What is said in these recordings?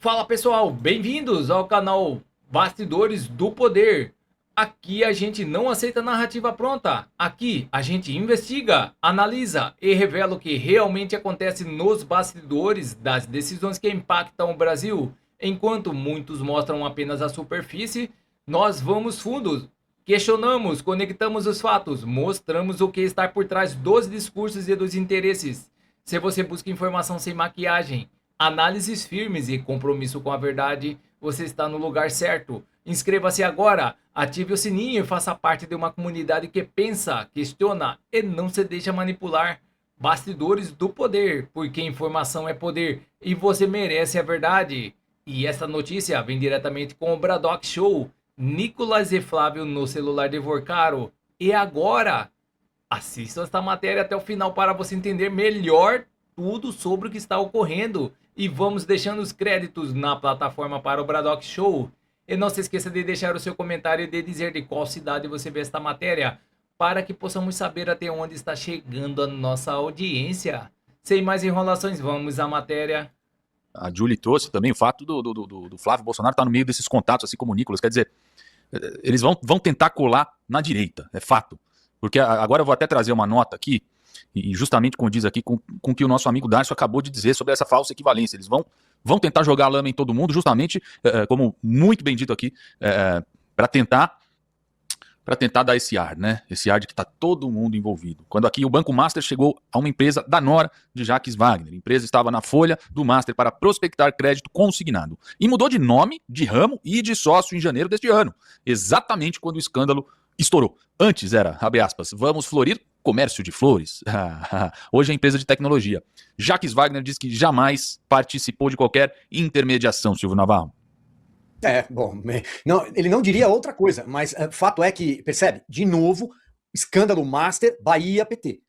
Fala pessoal, bem-vindos ao canal Bastidores do Poder. Aqui a gente não aceita narrativa pronta. Aqui a gente investiga, analisa e revela o que realmente acontece nos bastidores das decisões que impactam o Brasil. Enquanto muitos mostram apenas a superfície, nós vamos fundo, questionamos, conectamos os fatos, mostramos o que está por trás dos discursos e dos interesses. Se você busca informação sem maquiagem, análises firmes e compromisso com a verdade, você está no lugar certo. Inscreva-se agora, ative o sininho e faça parte de uma comunidade que pensa, questiona e não se deixa manipular. Bastidores do Poder, porque informação é poder e você merece a verdade. E essa notícia vem diretamente com o Braddock Show, Nicolas e Flávio no celular de Vorcaro. E agora, assista esta matéria até o final para você entender melhor tudo sobre o que está ocorrendo. E vamos deixando os créditos na plataforma para o Braddock Show. E não se esqueça de deixar o seu comentário e de dizer de qual cidade você vê esta matéria, para que possamos saber até onde está chegando a nossa audiência. Sem mais enrolações, vamos à matéria. A Julie trouxe também o fato do Flávio Bolsonaro estar no meio desses contatos, assim como o Nicolas. Quer dizer, eles vão tentar colar na direita, é fato. Porque agora eu vou até trazer uma nota aqui, e justamente condiz aqui com o que o nosso amigo Darcio acabou de dizer sobre essa falsa equivalência. Eles vão tentar jogar lama em todo mundo, justamente, como muito bem dito aqui, para tentar dar esse ar, né? Esse ar de que está todo mundo envolvido. Quando aqui o Banco Master chegou a uma empresa da nora de Jacques Wagner. A empresa estava na folha do Master para prospectar crédito consignado. E mudou de nome, de ramo e de sócio em janeiro deste ano. Exatamente quando o escândalo estourou. Antes era, abre aspas, vamos florir comércio de flores. Hoje é empresa de tecnologia. Jacques Wagner diz que jamais participou de qualquer intermediação, Silvio Navarro. Bom, não, ele não diria outra coisa, mas fato é que, percebe, de novo, escândalo Master, Bahia, PT.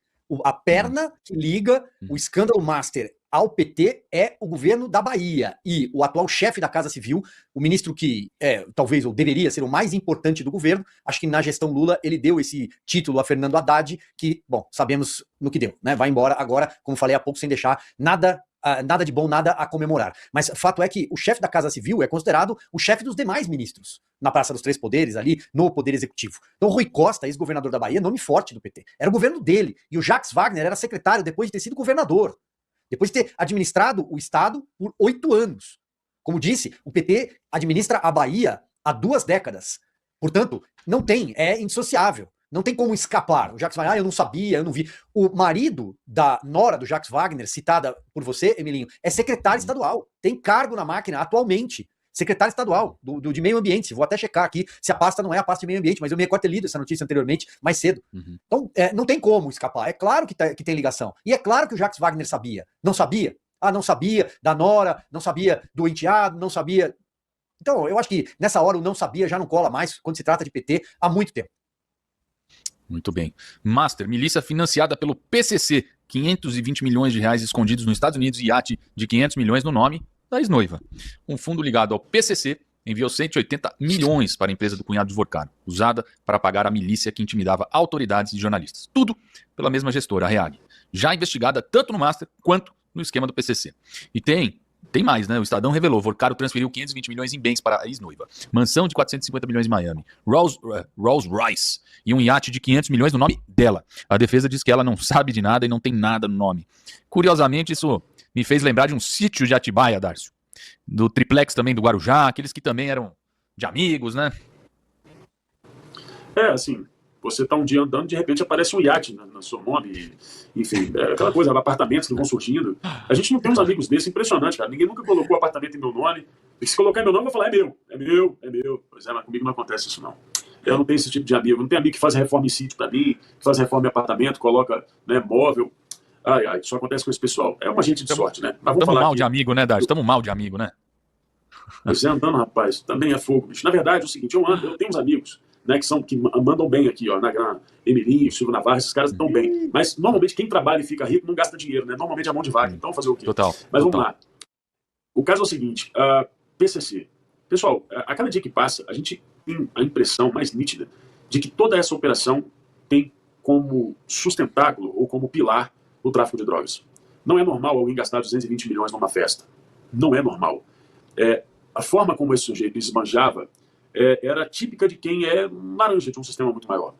A perna que liga o escândalo Master ao PT é o governo da Bahia. E o atual chefe da Casa Civil, o ministro que talvez ou deveria ser o mais importante do governo, acho que na gestão Lula ele deu esse título a Fernando Haddad, que, bom, sabemos no que deu, né? Vai embora agora, como falei há pouco, sem deixar nada de bom, nada a comemorar. Mas fato é que o chefe da Casa Civil é considerado o chefe dos demais ministros, na Praça dos Três Poderes, ali no Poder Executivo. Então Rui Costa, ex-governador da Bahia, nome forte do PT. Era o governo dele. E o Jacques Wagner era secretário depois de ter sido governador. Depois de ter administrado o Estado por 8 anos. Como disse, o PT administra a Bahia há 2 décadas. Portanto, não tem, é indissociável. Não tem como escapar. O Jacques Wagner, eu não sabia, eu não vi. O marido da nora do Jacques Wagner, citada por você, Emilinho, é secretário estadual. Tem cargo na máquina atualmente. Secretário estadual de meio ambiente. Vou até checar aqui se a pasta não é a pasta de meio ambiente, mas eu me recordo ter lido essa notícia anteriormente, mais cedo. Então, não tem como escapar. É claro que tem ligação. E é claro que o Jacques Wagner sabia. Não sabia? Não sabia da nora, não sabia do enteado, não sabia. Então, eu acho que nessa hora o não sabia já não cola mais quando se trata de PT há muito tempo. Muito bem. Master, milícia financiada pelo PCC, 520 milhões de reais escondidos nos Estados Unidos e iate de 500 milhões no nome da ex-noiva. Um fundo ligado ao PCC enviou 180 milhões para a empresa do cunhado de Vorcaro, usada para pagar a milícia que intimidava autoridades e jornalistas. Tudo pela mesma gestora, a REAG, já investigada tanto no Master quanto no esquema do PCC. E tem mais, né? O Estadão revelou, Vorcaro transferiu 520 milhões em bens para a ex-noiva. Mansão de 450 milhões em Miami. Rolls Royce e um iate de 500 milhões no nome dela. A defesa diz que ela não sabe de nada e não tem nada no nome. Curiosamente, isso me fez lembrar de um sítio de Atibaia, Darcio. Do triplex também do Guarujá, aqueles que também eram de amigos, né? Assim, você tá um dia andando, de repente aparece um iate no seu nome, enfim, aquela coisa, apartamentos que vão surgindo. A gente não tem uns amigos desses, impressionante, cara. Ninguém nunca colocou apartamento em meu nome. E se colocar em meu nome, eu vou falar, é meu. Pois mas comigo não acontece isso, não. Eu não tenho esse tipo de amigo. Não tenho amigo que faz reforma em sítio pra mim, que faz reforma em apartamento, coloca, né, móvel. Isso acontece com esse pessoal. É uma gente de sorte, né? Mas Tamo mal de amigo, né, Darcio? Tamo mal de amigo, né? Pois andando, rapaz, também é fogo, bicho. Na verdade, é o seguinte, eu tenho uns amigos, né, que mandam bem aqui, ó, na Emilinho, Silvio Navarro, esses caras estão bem. Mas, normalmente, quem trabalha e fica rico não gasta dinheiro, né? Normalmente é mão de vaca, então fazer o quê? Total. Mas vamos lá. O caso é o seguinte, PCC. Pessoal, a cada dia que passa, a gente tem a impressão mais nítida de que toda essa operação tem como sustentáculo ou como pilar o tráfico de drogas. Não é normal alguém gastar 220 milhões numa festa. Não é normal. A forma como esse sujeito esbanjava era típica de quem é laranja de um sistema muito maior.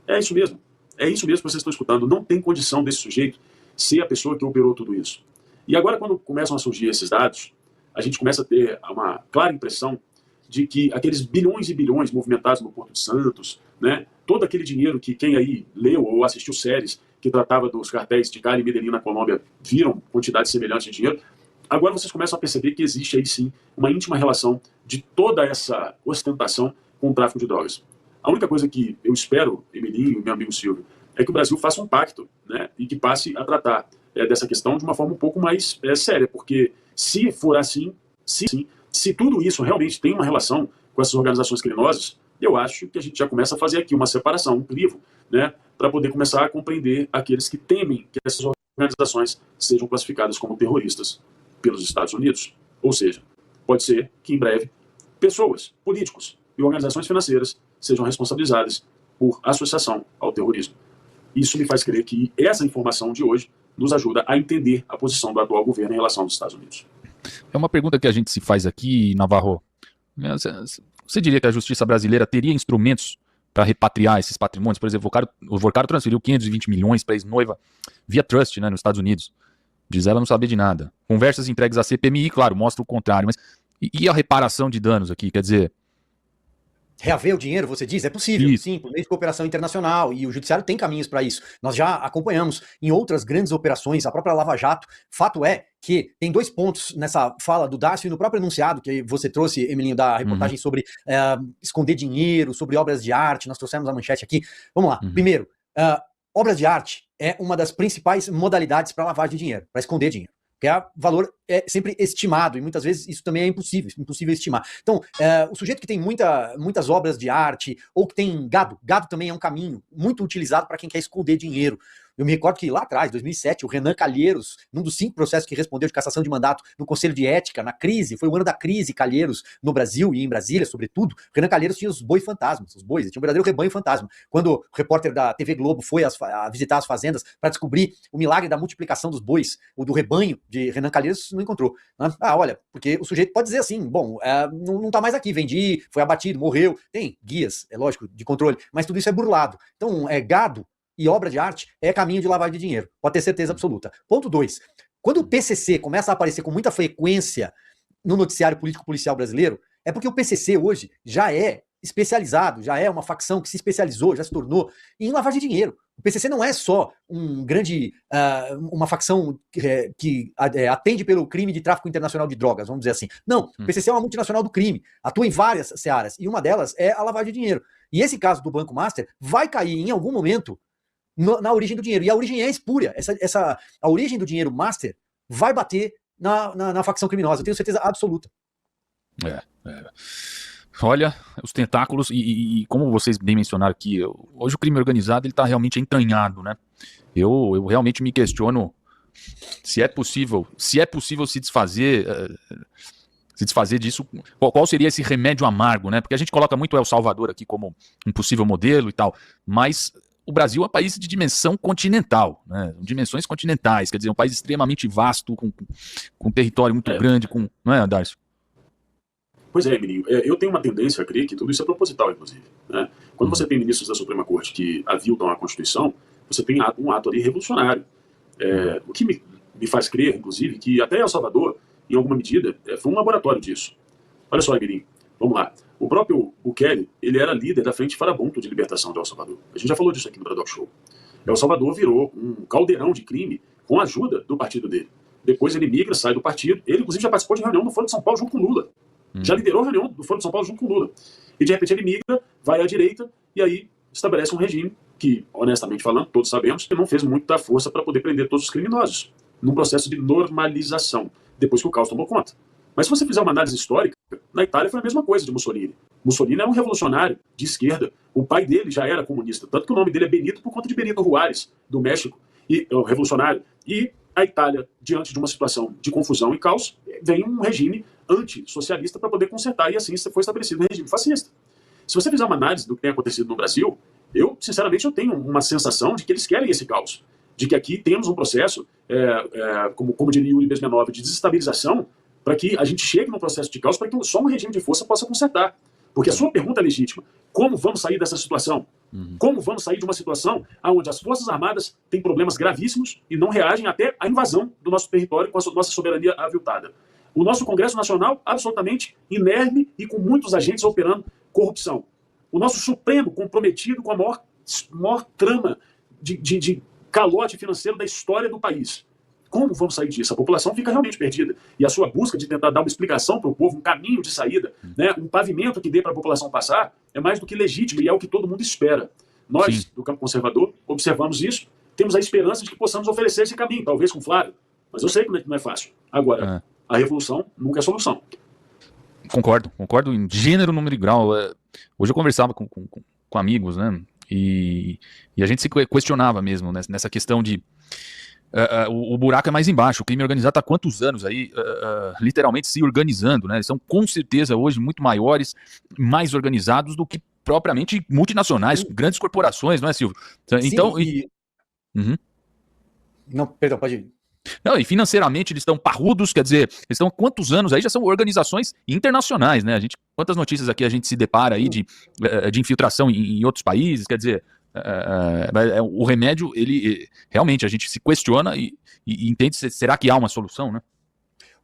É isso mesmo que vocês estão escutando. Não tem condição desse sujeito ser a pessoa que operou tudo isso. E agora, quando começam a surgir esses dados, a gente começa a ter uma clara impressão de que aqueles bilhões e bilhões movimentados no Porto de Santos, né, todo aquele dinheiro que quem aí leu ou assistiu séries que tratava dos cartéis de Cali e Medellín na Colômbia viram quantidades semelhantes de dinheiro, agora vocês começam a perceber que existe aí sim uma íntima relação de toda essa ostentação com o tráfico de drogas. A única coisa que eu espero, Emilinho e meu amigo Silvio, é que o Brasil faça um pacto, né, e que passe a tratar dessa questão de uma forma um pouco mais séria, porque se for assim, se tudo isso realmente tem uma relação com essas organizações criminosas, eu acho que a gente já começa a fazer aqui uma separação, um crivo, né, para poder começar a compreender aqueles que temem que essas organizações sejam classificadas como terroristas pelos Estados Unidos. Ou seja, pode ser que em breve pessoas, políticos e organizações financeiras sejam responsabilizadas por associação ao terrorismo. Isso me faz crer que essa informação de hoje nos ajuda a entender a posição do atual governo em relação aos Estados Unidos. É uma pergunta que a gente se faz aqui, Navarro. Você diria que a justiça brasileira teria instrumentos para repatriar esses patrimônios? Por exemplo, o Vorcaro transferiu 520 milhões para a ex-noiva via trust, né, nos Estados Unidos. Diz ela não saber de nada. Conversas entregues à CPMI, claro, mostra o contrário. Mas e a reparação de danos aqui? Quer dizer... Reaver o dinheiro, você diz? É possível, sim, por meio de cooperação internacional, e o judiciário tem caminhos para isso. Nós já acompanhamos em outras grandes operações, a própria Lava Jato. Fato é que tem 2 pontos nessa fala do Darcio e no próprio enunciado que você trouxe, Emilinho, da reportagem sobre esconder dinheiro, sobre obras de arte. Nós trouxemos a manchete aqui. Vamos lá. Primeiro, obras de arte é uma das principais modalidades para lavagem de dinheiro, para esconder dinheiro. Porque o valor é sempre estimado, e muitas vezes isso também é impossível estimar. Então, o sujeito que tem muitas obras de arte, ou que tem gado também é um caminho muito utilizado para quem quer esconder dinheiro. Eu me recordo que lá atrás, 2007, o Renan Calheiros, num dos 5 processos que respondeu de cassação de mandato no Conselho de Ética, na crise, foi o ano da crise Calheiros no Brasil e em Brasília, sobretudo. O Renan Calheiros tinha os boi fantasmas, os bois, ele tinha um verdadeiro rebanho fantasma. Quando o repórter da TV Globo foi a visitar as fazendas para descobrir o milagre da multiplicação dos bois, o do rebanho de Renan Calheiros, não encontrou. Né? Olha, porque o sujeito pode dizer assim, bom, não tá mais aqui, vendi, foi abatido, morreu. Tem guias, é lógico, de controle, mas tudo isso é burlado. Então, gado e obra de arte é caminho de lavagem de dinheiro, pode ter certeza absoluta. Ponto 2, quando o PCC começa a aparecer com muita frequência no noticiário político-policial brasileiro, é porque o PCC hoje já é especializado, já é uma facção que se especializou, já se tornou em lavagem de dinheiro. O PCC não é só uma facção que atende pelo crime de tráfico internacional de drogas, vamos dizer assim. Não, o PCC é uma multinacional do crime, atua em várias searas, e uma delas é a lavagem de dinheiro. E esse caso do Banco Master vai cair em algum momento na origem do dinheiro. E a origem é espúria. A origem do dinheiro master vai bater na facção criminosa. Eu tenho certeza absoluta. Olha, os tentáculos, e como vocês bem mencionaram aqui, hoje o crime organizado está realmente entranhado, né? Eu realmente me questiono se é possível se desfazer disso. Qual seria esse remédio amargo, né? Porque a gente coloca muito El Salvador aqui como um possível modelo e tal, mas o Brasil é um país de dimensão continental, né? Dimensões continentais, quer dizer, um país extremamente vasto, com um território muito grande, não é, Darcio? Pois é, Emilinho. Eu tenho uma tendência a crer que tudo isso é proposital, inclusive. Né? Quando você tem ministros da Suprema Corte que aviltam a Constituição, você tem um ato ali revolucionário. O que me faz crer, inclusive, que até El Salvador, em alguma medida, foi um laboratório disso. Olha só, Emilinho, vamos lá. O próprio Bukele, ele era líder da Frente Farabunto de Libertação de El Salvador. A gente já falou disso aqui no Braddock Show. El Salvador virou um caldeirão de crime com a ajuda do partido dele. Depois ele migra, sai do partido. Ele, inclusive, já participou de reunião no Foro de São Paulo junto com Lula. Já liderou a reunião do Foro de São Paulo junto com Lula. E, de repente, ele migra, vai à direita e aí estabelece um regime que, honestamente falando, todos sabemos que não fez muita força para poder prender todos os criminosos, num processo de normalização, depois que o caos tomou conta. Mas se você fizer uma análise histórica, na Itália foi a mesma coisa de Mussolini. Mussolini era um revolucionário de esquerda. O pai dele já era comunista, tanto que o nome dele é Benito por conta de Benito Juárez, do México, e revolucionário. E a Itália, diante de uma situação de confusão e caos, vem um regime antissocialista para poder consertar, e assim foi estabelecido um regime fascista. Se você fizer uma análise do que tem acontecido no Brasil, sinceramente, eu tenho uma sensação de que eles querem esse caos, de que aqui temos um processo, como diria Yuri Bezmenov, de desestabilização, para que a gente chegue no processo de causa, para que só um regime de força possa consertar. Porque a sua pergunta é legítima. Como vamos sair dessa situação? Como vamos sair de uma situação onde as Forças Armadas têm problemas gravíssimos e não reagem até à invasão do nosso território com a nossa soberania aviltada? O nosso Congresso Nacional absolutamente inerme e com muitos agentes operando corrupção. O nosso Supremo comprometido com a maior trama de calote financeiro da história do país. Como vamos sair disso? A população fica realmente perdida. E a sua busca de tentar dar uma explicação para o povo, um caminho de saída, né, um pavimento que dê para a população passar, é mais do que legítimo e é o que todo mundo espera. Nós, do campo conservador, observamos isso, temos a esperança de que possamos oferecer esse caminho, talvez com Flávio. Mas eu sei que não é fácil. Agora, a revolução nunca é solução. Concordo em gênero, número e grau. Hoje eu conversava com amigos, né? E a gente se questionava mesmo, né, nessa questão de o buraco é mais embaixo. O crime organizado está há quantos anos aí, literalmente se organizando, né? Eles são com certeza hoje muito maiores, mais organizados do que propriamente multinacionais, grandes corporações, não é, Silvio? Então, Não, perdão, pode ir. Não, e financeiramente eles estão parrudos, quer dizer, eles estão há quantos anos aí, já são organizações internacionais, né? Quantas notícias aqui a gente se depara aí de infiltração em outros países, quer dizer, o remédio, ele realmente a gente se questiona e entende, será que há uma solução, né?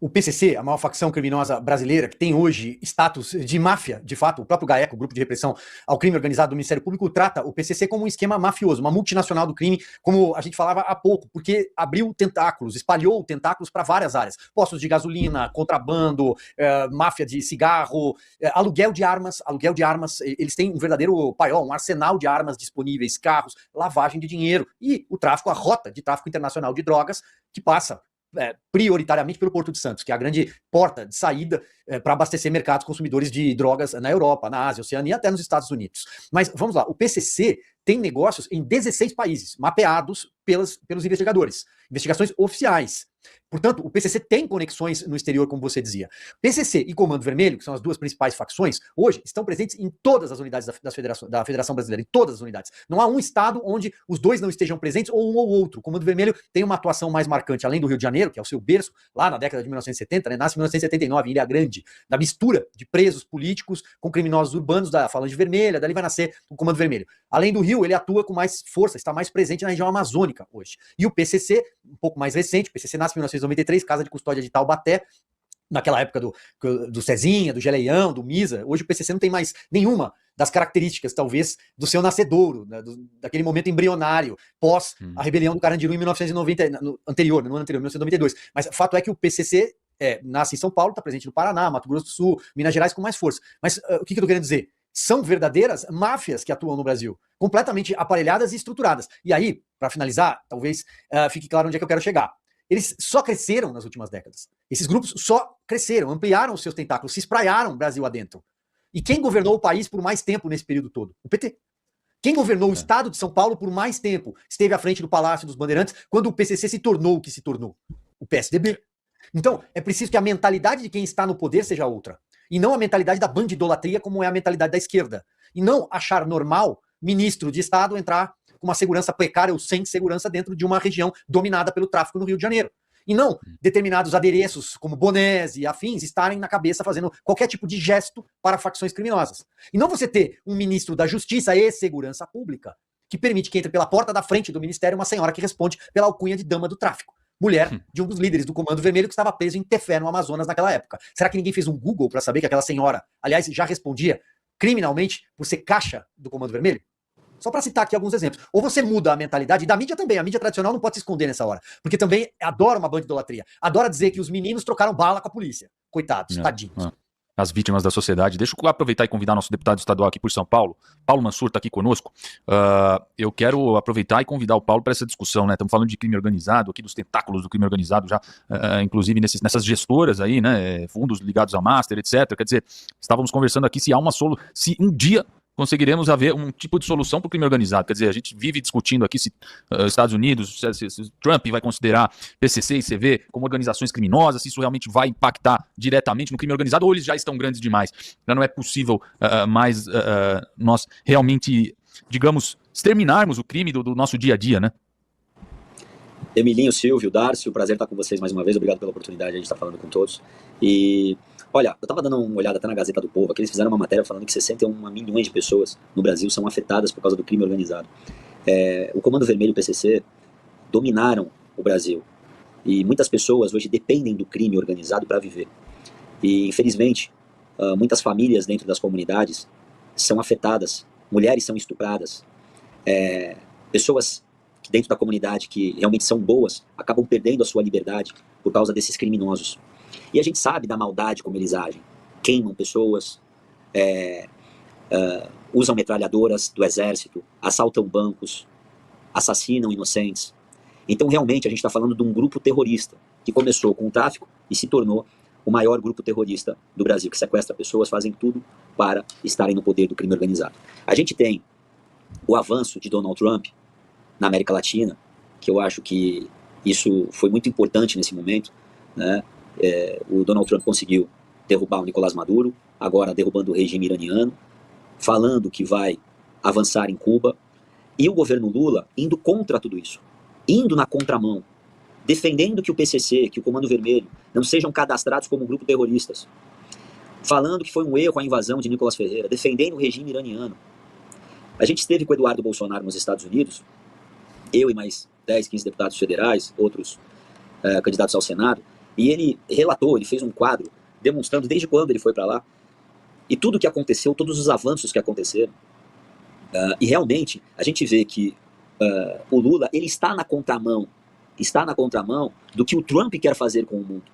O PCC, a maior facção criminosa brasileira, que tem hoje status de máfia, de fato, o próprio GAECO, o Grupo de Repressão ao Crime Organizado do Ministério Público, trata o PCC como um esquema mafioso, uma multinacional do crime, como a gente falava há pouco, porque abriu tentáculos, espalhou tentáculos para várias áreas. Postos de gasolina, contrabando, máfia de cigarro, aluguel de armas, eles têm um verdadeiro paiol, um arsenal de armas disponíveis, carros, lavagem de dinheiro e o tráfico, a rota de tráfico internacional de drogas que passa prioritariamente pelo Porto de Santos, que é a grande porta de saída para abastecer mercados consumidores de drogas na Europa, na Ásia, Oceania e até nos Estados Unidos. Mas vamos lá, o PCC tem negócios em 16 países, mapeados pelos investigadores, investigações oficiais. Portanto, o PCC tem conexões no exterior, como você dizia. PCC e Comando Vermelho, que são as duas principais facções, hoje estão presentes em todas as unidades da Federação Brasileira, em todas as unidades. Não há um estado onde os dois não estejam presentes, ou um ou outro. O Comando Vermelho tem uma atuação mais marcante, além do Rio de Janeiro, que é o seu berço, lá na década de 1970, né, nasce em 1979, em Ilha Grande, da mistura de presos políticos com criminosos urbanos da Falange Vermelha, dali vai nascer o Comando Vermelho. Além do Rio, ele atua com mais força, está mais presente na região amazônica hoje. E o PCC, um pouco mais recente, o PCC nasce em 1993, Casa de Custódia de Taubaté, naquela época do Cezinha, do Geleião, do Misa. Hoje o PCC não tem mais nenhuma das características, talvez, do seu nascedouro, né, daquele momento embrionário, pós a rebelião do Carandiru em 1990, no ano anterior, 1992. Mas o fato é que o PCC nasce em São Paulo, está presente no Paraná, Mato Grosso do Sul, Minas Gerais com mais força. Mas o que eu estou querendo dizer? São verdadeiras máfias que atuam no Brasil, completamente aparelhadas e estruturadas. E aí, para finalizar, talvez fique claro onde é que eu quero chegar. Eles só cresceram nas últimas décadas. Esses grupos só cresceram, ampliaram os seus tentáculos, se espraiaram Brasil adentro. E quem governou o país por mais tempo nesse período todo? O PT. Quem governou o estado de São Paulo por mais tempo esteve à frente do Palácio dos Bandeirantes quando o PCC se tornou o que se tornou? O PSDB. Então, é preciso que a mentalidade de quem está no poder seja outra. E não a mentalidade da bandidolatria, como é a mentalidade da esquerda. E não achar normal ministro de Estado entrar com uma segurança precária ou sem segurança dentro de uma região dominada pelo tráfico no Rio de Janeiro. E não determinados adereços, como bonés e afins, estarem na cabeça fazendo qualquer tipo de gesto para facções criminosas. E não você ter um ministro da Justiça e Segurança Pública que permite que entre pela porta da frente do ministério uma senhora que responde pela alcunha de dama do tráfico. Mulher de um dos líderes do Comando Vermelho que estava preso em Tefé, no Amazonas, naquela época. Será que ninguém fez um Google para saber que aquela senhora, aliás, já respondia criminalmente por ser caixa do Comando Vermelho? Só para citar aqui alguns exemplos. Ou você muda a mentalidade, e da mídia também, a mídia tradicional não pode se esconder nessa hora, porque também adora uma bandidolatria, adora dizer que os meninos trocaram bala com a polícia. Coitados, tadinhos. As vítimas da sociedade. Deixa eu aproveitar e convidar nosso deputado estadual aqui por São Paulo, Paulo Mansur, está aqui conosco. Eu quero aproveitar e convidar o Paulo para essa discussão, né? Estamos falando de crime organizado, aqui dos tentáculos do crime organizado, já, inclusive nessas gestoras aí, né? Fundos ligados à Master, etc. Quer dizer, estávamos conversando aqui se há se um dia conseguiremos haver um tipo de solução para o crime organizado. Quer dizer, a gente vive discutindo aqui se Estados Unidos, se Trump vai considerar PCC e CV como organizações criminosas, se isso realmente vai impactar diretamente no crime organizado, ou eles já estão grandes demais. Já não é possível mais nós realmente, digamos, exterminarmos o crime do nosso dia a dia, né? Emilinho, Silvio, Darcio, prazer estar com vocês mais uma vez, obrigado pela oportunidade de estar falando com todos. E, olha, eu estava dando uma olhada até na Gazeta do Povo, que eles fizeram uma matéria falando que 61 milhões de pessoas no Brasil são afetadas por causa do crime organizado. O Comando Vermelho e o PCC dominaram o Brasil. E muitas pessoas hoje dependem do crime organizado para viver. E, infelizmente, muitas famílias dentro das comunidades são afetadas, mulheres são estupradas, pessoas dentro da comunidade que realmente são boas acabam perdendo a sua liberdade por causa desses criminosos. E a gente sabe da maldade como eles agem. Queimam pessoas, usam metralhadoras do exército, assaltam bancos, assassinam inocentes. Então, realmente, a gente está falando de um grupo terrorista que começou com o tráfico e se tornou o maior grupo terrorista do Brasil, que sequestra pessoas, fazem tudo para estarem no poder do crime organizado. A gente tem o avanço de Donald Trump na América Latina, que eu acho que isso foi muito importante nesse momento, né? O Donald Trump conseguiu derrubar o Nicolás Maduro, agora derrubando o regime iraniano, falando que vai avançar em Cuba, e o governo Lula indo contra tudo isso, indo na contramão, defendendo que o PCC, que o Comando Vermelho, não sejam cadastrados como grupo terroristas, falando que foi um erro a invasão de Nicolás Ferreira, defendendo o regime iraniano. A gente esteve com o Eduardo Bolsonaro nos Estados Unidos, eu e mais 10, 15 deputados federais, outros candidatos ao Senado, e ele relatou, ele fez um quadro demonstrando desde quando ele foi para lá, e tudo o que aconteceu, todos os avanços que aconteceram. E realmente, a gente vê que o Lula, ele está na contramão do que o Trump quer fazer com o mundo.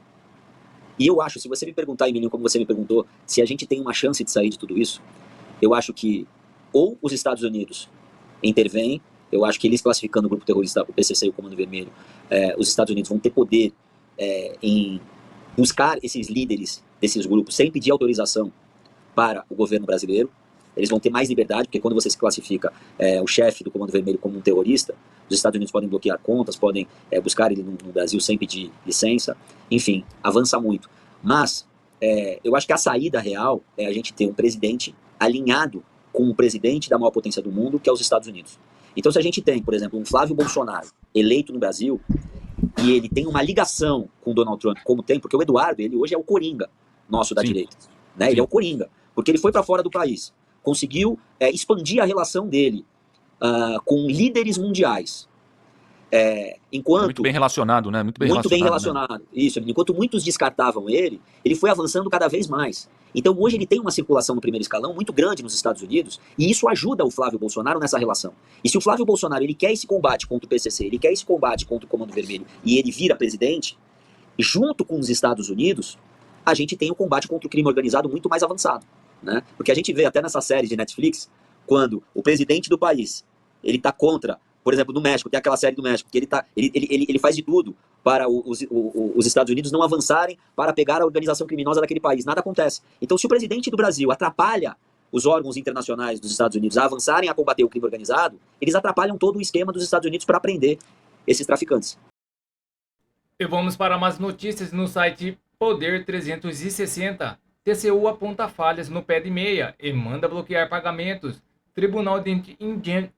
E eu acho, se você me perguntar, Emílio, como você me perguntou, se a gente tem uma chance de sair de tudo isso, eu acho que ou os Estados Unidos intervêm, eu acho que eles classificando o grupo terrorista, o PCC e o Comando Vermelho, os Estados Unidos vão ter poder em buscar esses líderes desses grupos sem pedir autorização para o governo brasileiro. Eles vão ter mais liberdade, porque quando você se classifica o chefe do Comando Vermelho como um terrorista, os Estados Unidos podem bloquear contas, podem buscar ele no Brasil sem pedir licença, enfim, avança muito. Mas eu acho que a saída real é a gente ter um presidente alinhado com o presidente da maior potência do mundo, que é os Estados Unidos. Então, se a gente tem, por exemplo, um Flávio Bolsonaro eleito no Brasil, e ele tem uma ligação com o Donald Trump, como tem, porque o Eduardo, ele hoje é o coringa nosso da direita, né? Ele é o coringa, porque ele foi para fora do país, conseguiu expandir a relação dele com líderes mundiais. Enquanto, muito bem relacionado, né? Muito bem relacionado. Né? Isso, enquanto muitos descartavam ele foi avançando cada vez mais. Então hoje ele tem uma circulação no primeiro escalão muito grande nos Estados Unidos, e isso ajuda o Flávio Bolsonaro nessa relação. E se o Flávio Bolsonaro ele quer esse combate contra o PCC, ele quer esse combate contra o Comando Vermelho, e ele vira presidente, junto com os Estados Unidos, a gente tem um combate contra o crime organizado muito mais avançado, né? Porque a gente vê até nessa série de Netflix, quando o presidente do país ele está contra, por exemplo, no México, tem aquela série do México, que ele faz de tudo para os Estados Unidos não avançarem para pegar a organização criminosa daquele país. Nada acontece. Então, se o presidente do Brasil atrapalha os órgãos internacionais dos Estados Unidos a avançarem a combater o crime organizado, eles atrapalham todo o esquema dos Estados Unidos para prender esses traficantes. E vamos para mais notícias no site Poder 360. TCU aponta falhas no pé de meia e manda bloquear pagamentos. Tribunal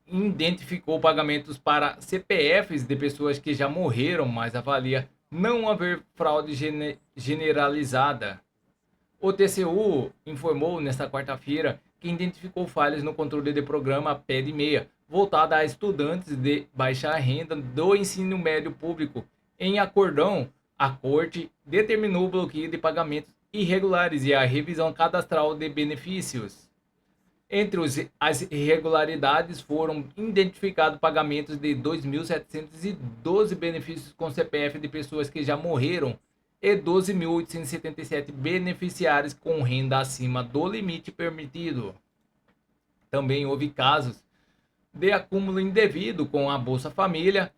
identificou pagamentos para CPFs de pessoas que já morreram, mas avalia não haver fraude generalizada. O TCU informou nesta quarta-feira que identificou falhas no controle do programa Pé de Meia, voltado a estudantes de baixa renda do ensino médio público. Em acórdão, a Corte determinou o bloqueio de pagamentos irregulares e a revisão cadastral de benefícios. Entre as irregularidades foram identificados pagamentos de 2.712 benefícios com CPF de pessoas que já morreram e 12.877 beneficiários com renda acima do limite permitido. Também houve casos de acúmulo indevido com a Bolsa Família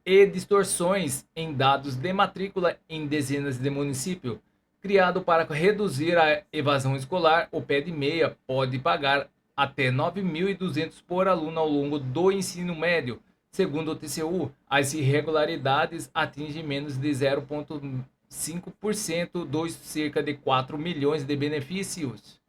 e distorções em dados de matrícula em dezenas de municípios. Criado para reduzir a evasão escolar, o Pé de Meia pode pagar até R$ 9.200 por aluno ao longo do ensino médio. Segundo o TCU, as irregularidades atingem menos de 0,5% dos cerca de 4 milhões de benefícios,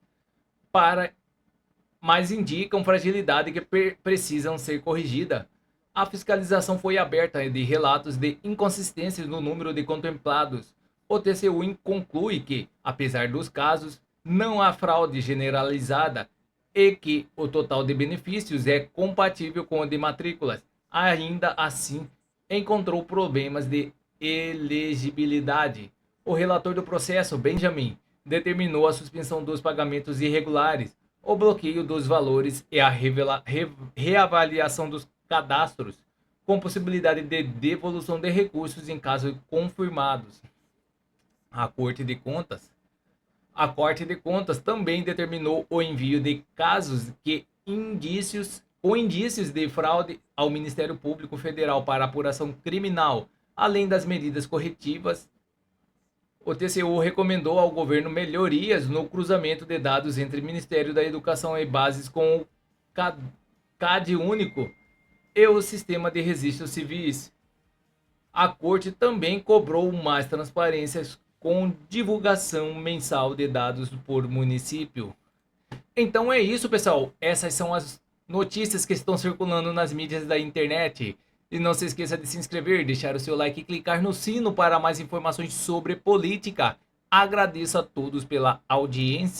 mas indicam fragilidade que precisam ser corrigida. A fiscalização foi aberta de relatos de inconsistências no número de contemplados. O TCU conclui que, apesar dos casos, não há fraude generalizada e que o total de benefícios é compatível com o de matrículas. Ainda assim, encontrou problemas de elegibilidade. O relator do processo, Benjamin, determinou a suspensão dos pagamentos irregulares, o bloqueio dos valores e a reavaliação dos cadastros, com possibilidade de devolução de recursos em casos confirmados. A Corte de Contas também determinou o envio de casos que indícios de fraude ao Ministério Público Federal para apuração criminal, além das medidas corretivas. O TCU recomendou ao governo melhorias no cruzamento de dados entre o Ministério da Educação e bases com o CAD único e o sistema de registros civis. A Corte também cobrou mais transparências com divulgação mensal de dados por município. Então é isso, pessoal. Essas são as notícias que estão circulando nas mídias da internet. E não se esqueça de se inscrever, deixar o seu like e clicar no sino para mais informações sobre política. Agradeço a todos pela audiência.